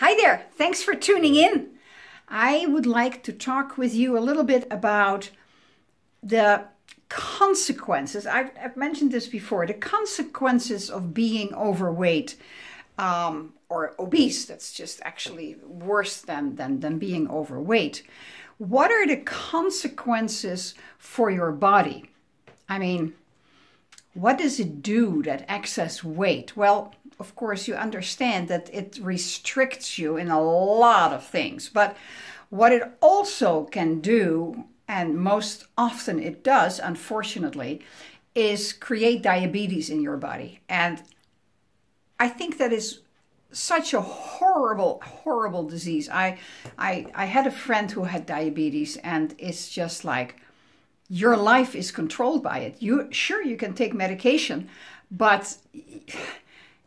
Hi there, thanks for tuning in. I would like to talk with you a little bit about the consequences. I've mentioned this before, the consequences of being overweight or obese. That's just actually worse than being overweight. What are the consequences for your body? I mean, what does it do, that excess weight? Well, of course, you understand that it restricts you in a lot of things. But what it also can do, and most often it does, unfortunately, is create diabetes in your body. And I think that is such a horrible, horrible disease. I had a friend who had diabetes, and it's just like, your life is controlled by it. Sure, you can take medication, but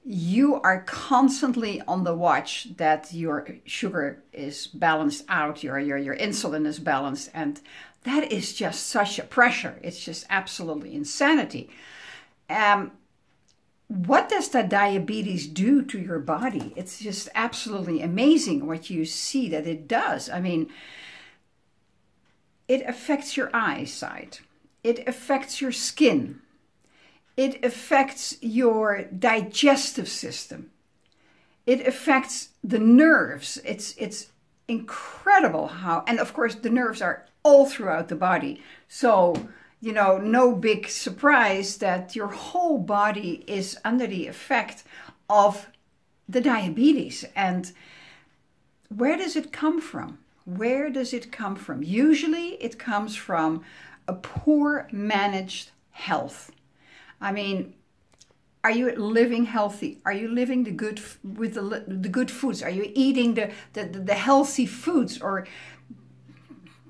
you are constantly on the watch that your sugar is balanced out, your insulin is balanced, and that is just such a pressure. It's just absolutely insanity. What does that diabetes do to your body? It's just absolutely amazing what you see that it does. I mean, it affects your eyesight. It affects your skin. It affects your digestive system. It affects the nerves. It's incredible how, and of course the nerves are all throughout the body. So, you know, no big surprise that your whole body is under the effect of the diabetes. And where does it come from? Where does it come from? Usually it comes from a poor managed health. I mean, are you living healthy? Are you living the good foods? Are you eating the healthy foods, or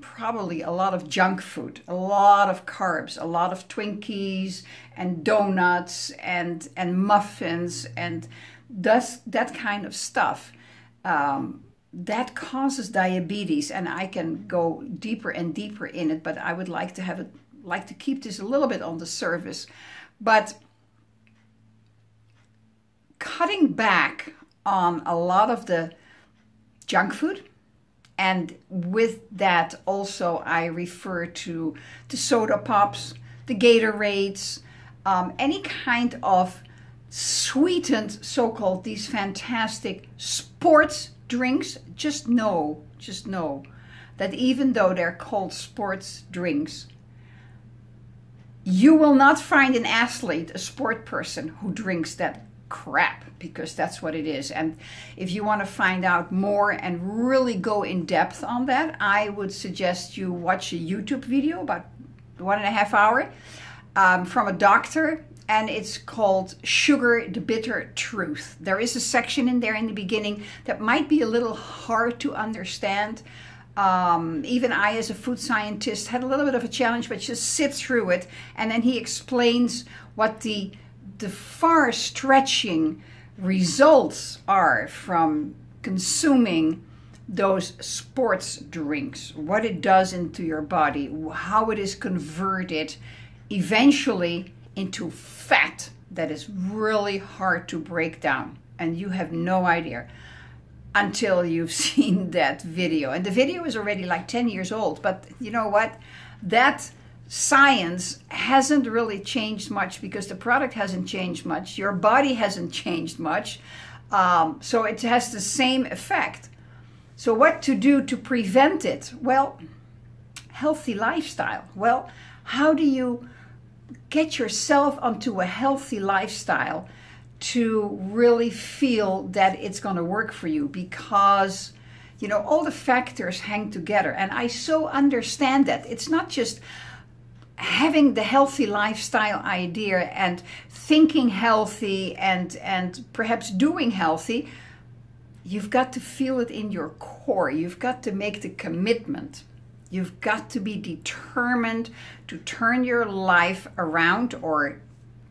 probably a lot of junk food, a lot of carbs, a lot of Twinkies and donuts and muffins and that kind of stuff? That causes diabetes, and I can go deeper and deeper in it, but I would like to keep this a little bit on the surface. But cutting back on a lot of the junk food, and with that also I refer to the soda pops, the Gatorades, any kind of sweetened, so-called, these fantastic sports drinks. Just know that even though they're called sports drinks, you will not find an athlete, a sport person, who drinks that crap, because that's what it is. And if you want to find out more and really go in depth on that, I would suggest you watch a YouTube video, about 1.5 hours, from a doctor, and it's called Sugar, the Bitter Truth. There is a section in there in the beginning that might be a little hard to understand. Even I, as a food scientist, had a little bit of a challenge, but just sit through it. And then he explains what the far-stretching results are from consuming those sports drinks, what it does into your body, how it is converted eventually into fat that is really hard to break down. And you have no idea until you've seen that video. And the video is already like 10 years old, but you know what? That science hasn't really changed much, because the product hasn't changed much. Your body hasn't changed much. So it has the same effect. So what to do to prevent it? Well, healthy lifestyle. Well, how do you get yourself onto a healthy lifestyle to really feel that it's going to work for you? Because, you know, all the factors hang together. And I so understand that. It's not just having the healthy lifestyle idea and thinking healthy and perhaps doing healthy. You've got to feel it in your core. You've got to make the commitment. You've got to be determined to turn your life around or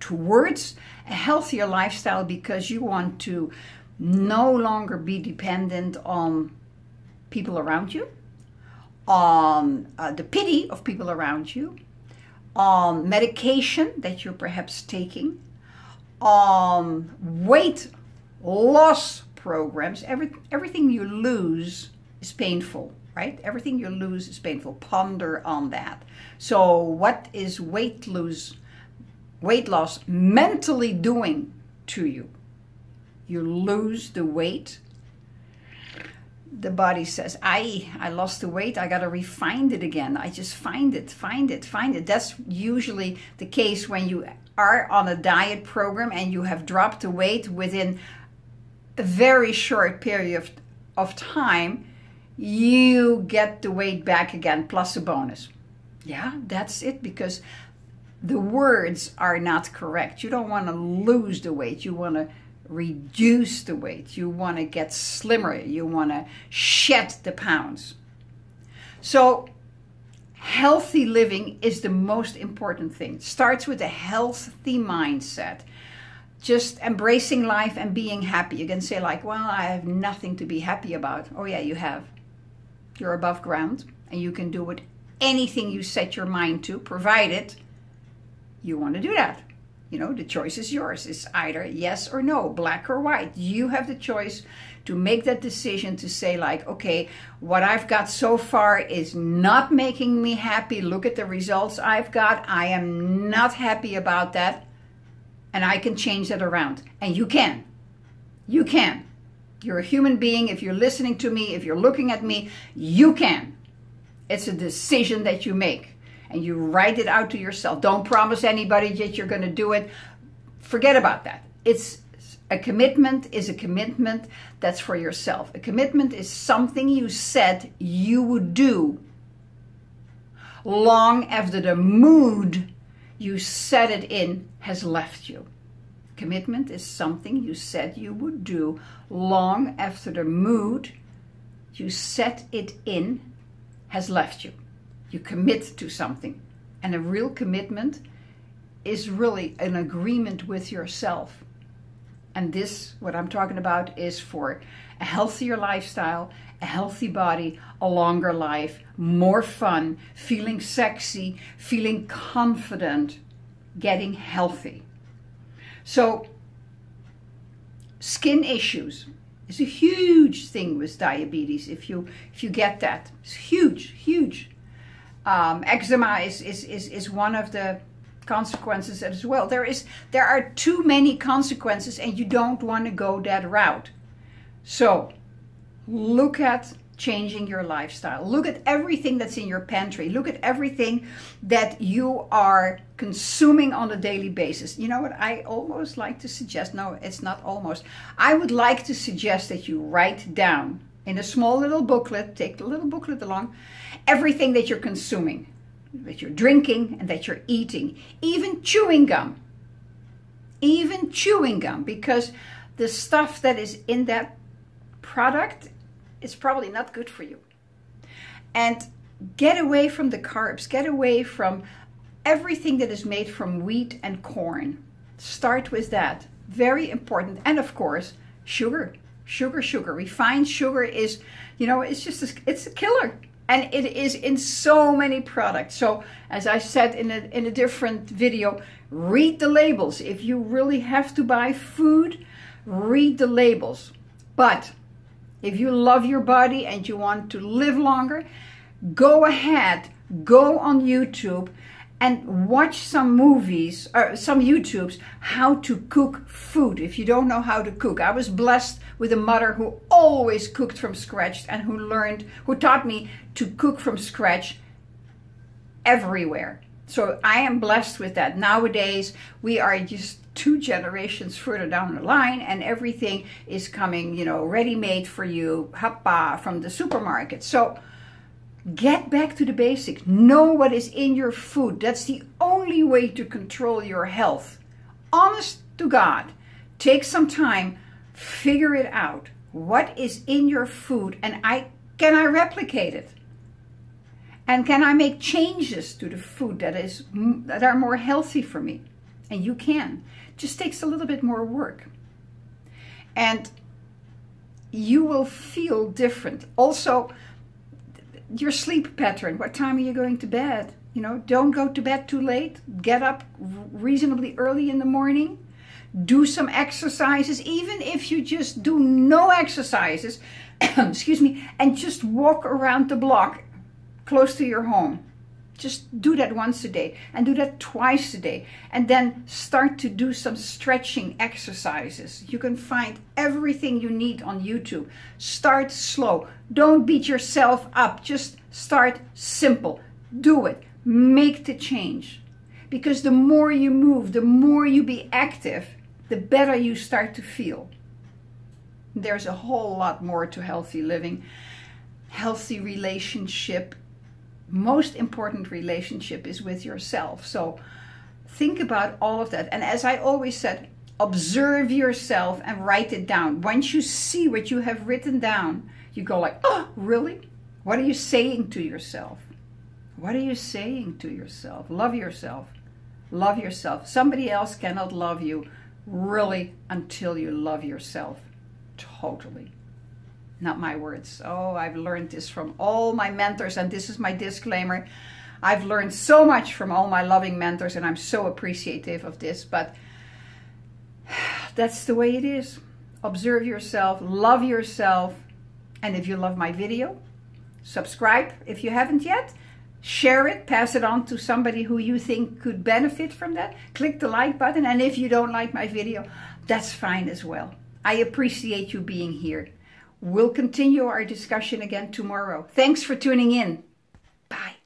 towards a healthier lifestyle, because you want to no longer be dependent on people around you, on the pity of people around you, on medication that you're perhaps taking, on weight loss programs, everything you lose is painful, right? Everything you lose is painful. Ponder on that. So what is weight loss mentally doing to you? You lose the weight. The body says, I lost the weight. I got to refine it again. I just find it. That's usually the case when you are on a diet program and you have dropped the weight within a very short period of time. You get the weight back again plus a bonus. Yeah, that's it, because the words are not correct. You don't want to lose the weight. You want to reduce the weight. You want to get slimmer. You want to shed the pounds. So healthy living is the most important thing. It starts with a healthy mindset. Just embracing life and being happy. You can say like, well, I have nothing to be happy about. Oh yeah, you have. You're above ground and you can do anything you set your mind to, provided you want to do that. You know, the choice is yours. It's either yes or no, black or white. You have the choice to make that decision to say like, okay, what I've got so far is not making me happy. Look at the results I've got. I am not happy about that. And I can change that around. And you can. You can. You're a human being. If you're listening to me, if you're looking at me, you can. It's a decision that you make. And you write it out to yourself. Don't promise anybody that you're going to do it. Forget about that. It's a commitment is a commitment that's for yourself. A commitment is something you said you would do long after the mood you set it in has left you. Commitment is something you said you would do long after the mood you set it in has left you. You commit to something. And a real commitment is really an agreement with yourself. And this, what I'm talking about, is for a healthier lifestyle, a healthy body, a longer life, more fun, feeling sexy, feeling confident, getting healthy. So, skin issues is a huge thing with diabetes. If you get that, it's huge. Eczema is one of the consequences as well. There are too many consequences and you don't want to go that route. So look at changing your lifestyle. Look at everything that's in your pantry. Look at everything that you are consuming on a daily basis. You know what I almost like to suggest? No, it's not almost. I would like to suggest that you write down in a small little booklet, take the little booklet along, everything that you're consuming, that you're drinking and that you're eating, even chewing gum, because the stuff that is in that product is probably not good for you. And get away from the carbs, get away from everything that is made from wheat and corn. Start with that, very important. And of course, sugar. Refined sugar is, you know, it's a killer. And it is in so many products. So as I said in a different video, read the labels. If you really have to buy food, read the labels. But if you love your body and you want to live longer, go ahead, go on YouTube and watch some movies or some YouTubes how to cook food if you don't know how to cook. I was blessed with a mother who always cooked from scratch and who taught me to cook from scratch everywhere. So I am blessed with that. Nowadays, we are just 2 generations further down the line and everything is coming, you know, ready-made for you, happa, from the supermarket. So get back to the basics. Know what is in your food. That's the only way to control your health. Honest to God, take some time, figure it out. What is in your food and can I replicate it? And can I make changes to the food that are more healthy for me? And you can. It just takes a little bit more work. And you will feel different. Also, your sleep pattern. What time are you going to bed? You know, don't go to bed too late. Get up reasonably early in the morning. Do some exercises, even if you just do no exercises, excuse me, and just walk around the block close to your home. Just do that once a day and do that twice a day. And then start to do some stretching exercises. You can find everything you need on YouTube. Start slow. Don't beat yourself up. Just start simple. Do it. Make the change. Because the more you move, the more you be active, the better you start to feel. There's a whole lot more to healthy living. Healthy relationship. Most important relationship is with yourself. So think about all of that. And as I always said, observe yourself and write it down. Once you see what you have written down, you go like, oh, really? What are you saying to yourself? What are you saying to yourself? Love yourself. Love yourself. Somebody else cannot love you really until you love yourself totally. Not my words. Oh, I've learned this from all my mentors, and this is my disclaimer. I've learned so much from all my loving mentors, and I'm so appreciative of this, but that's the way it is. Observe yourself, love yourself, and if you love my video, subscribe if you haven't yet. Share it, pass it on to somebody who you think could benefit from that. Click the like button, and if you don't like my video, that's fine as well. I appreciate you being here. We'll continue our discussion again tomorrow. Thanks for tuning in. Bye.